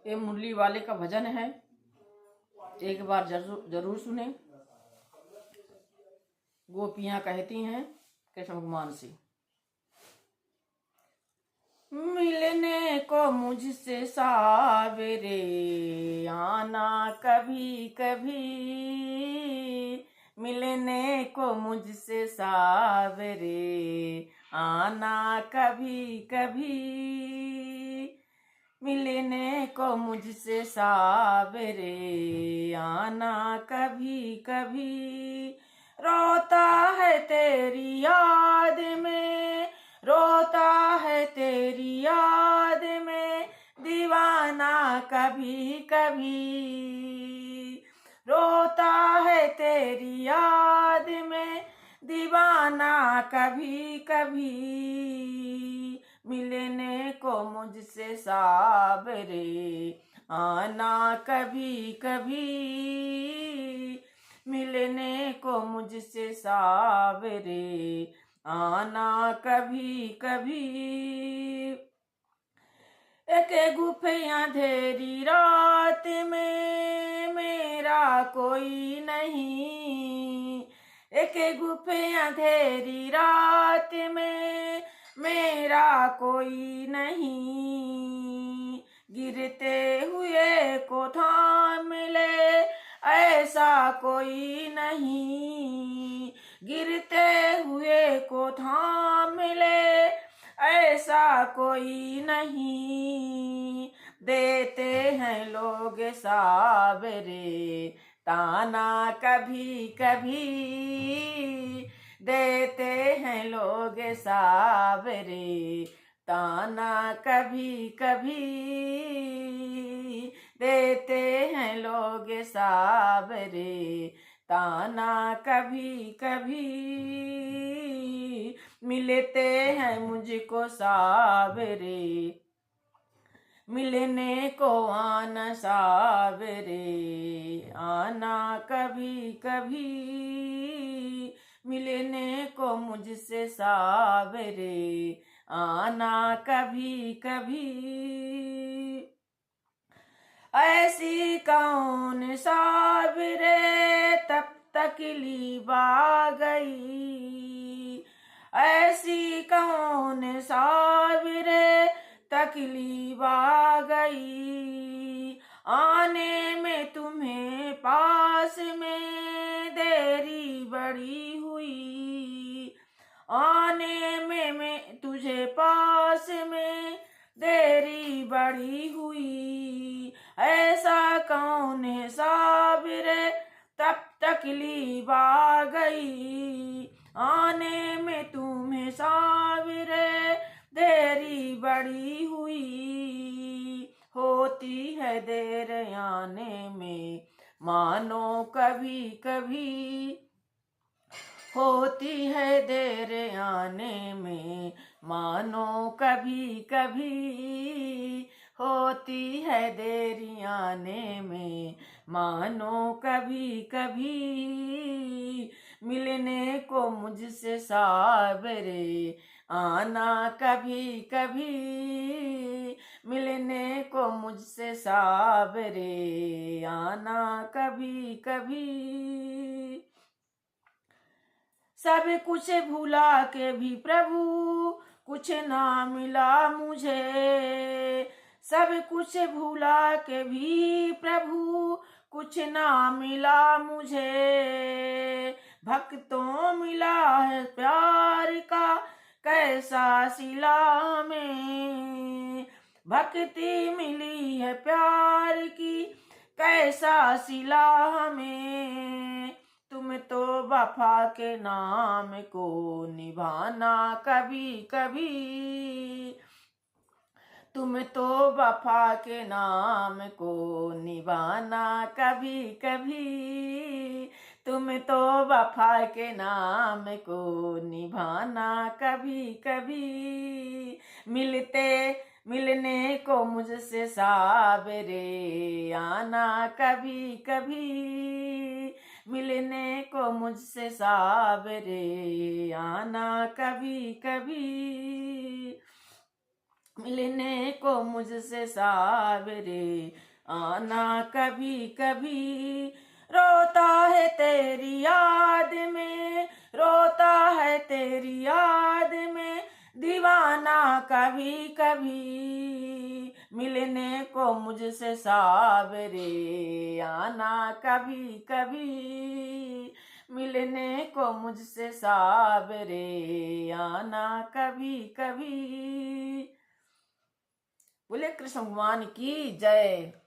ये मुरली वाले का भजन है, एक बार जरूर जरूर सुने। गोपियां कहती हैं कृष्ण भगवान से, मिलने को मुझसे सावरे आना कभी कभी, मिलने को मुझसे सावरे आना कभी कभी, मिलने को मुझसे सावरे आना कभी कभी, रोता है तेरी याद में, रोता है तेरी याद में दीवाना कभी कभी, रोता है तेरी याद में दीवाना कभी कभी, मिलने को मुझसे सावरे आना कभी कभी, मिलने को मुझसे सावरे आना कभी कभी। एक गुफिया अंधेरी रात में मेरा कोई नहीं, एक गुफिया अंधेरी रात में मेरा कोई नहीं, गिरते हुए को थाम ले ऐसा कोई नहीं, गिरते हुए को थाम ले ऐसा कोई नहीं, देते हैं लोग सावरे ताना कभी कभी, देते हैं लोग सावरे ताना कभी कभी, देते हैं लोग सावरे ताना कभी कभी, मिलते हैं मुझको सावरे मिलने को आना सावरे आना कभी कभी, मिलने को मुझसे सावरे आना कभी कभी, ऐसी कौन सावरे तब तकलीफ आ गई, ऐसी कौन सावरे तकलीफ आ गई, आने में तुम्हें पास में देरी बड़ी हुई, आने में मैं तुझे पास में देरी बड़ी हुई, ऐसा कौन है सावरे तब तकलीफ आ गई, आने में तुम्हें सावरे देरी बड़ी हुई, होती है देर आने में मानो कभी कभी, होती है देर आने में मानो कभी कभी, होती है देर आने में मानो कभी कभी, मिलने को मुझसे सावरे आना कभी कभी, मिलने को मुझसे सावरे आना कभी कभी, सब कुछ भुला के भी प्रभु कुछ ना मिला मुझे, सब कुछ भुला के भी प्रभु कुछ ना मिला मुझे, भक्तों मिला है प्यार का कैसा सिला में, भक्ति मिली है प्यार की कैसा सिला हमें, तुम तो वफा के नाम को निभाना कभी कभी, तुम तो वफा के नाम को निभाना कभी कभी, तुम तो वफा के नाम को निभाना कभी कभी, मिलने को मुझसे सावरे आना कभी कभी, मिलने को मुझसे सावरे आना कभी कभी, मिलने को मुझसे सावरे आना कभी कभी। रोता है तेरी याद में, रोता है तेरी याद में दीवाना कभी कभी। मिलने को मुझसे सावरे आना कभी कभी। मिलने को मुझसे सावरे आना कभी कभी। बोले कृष्ण भगवान की जय।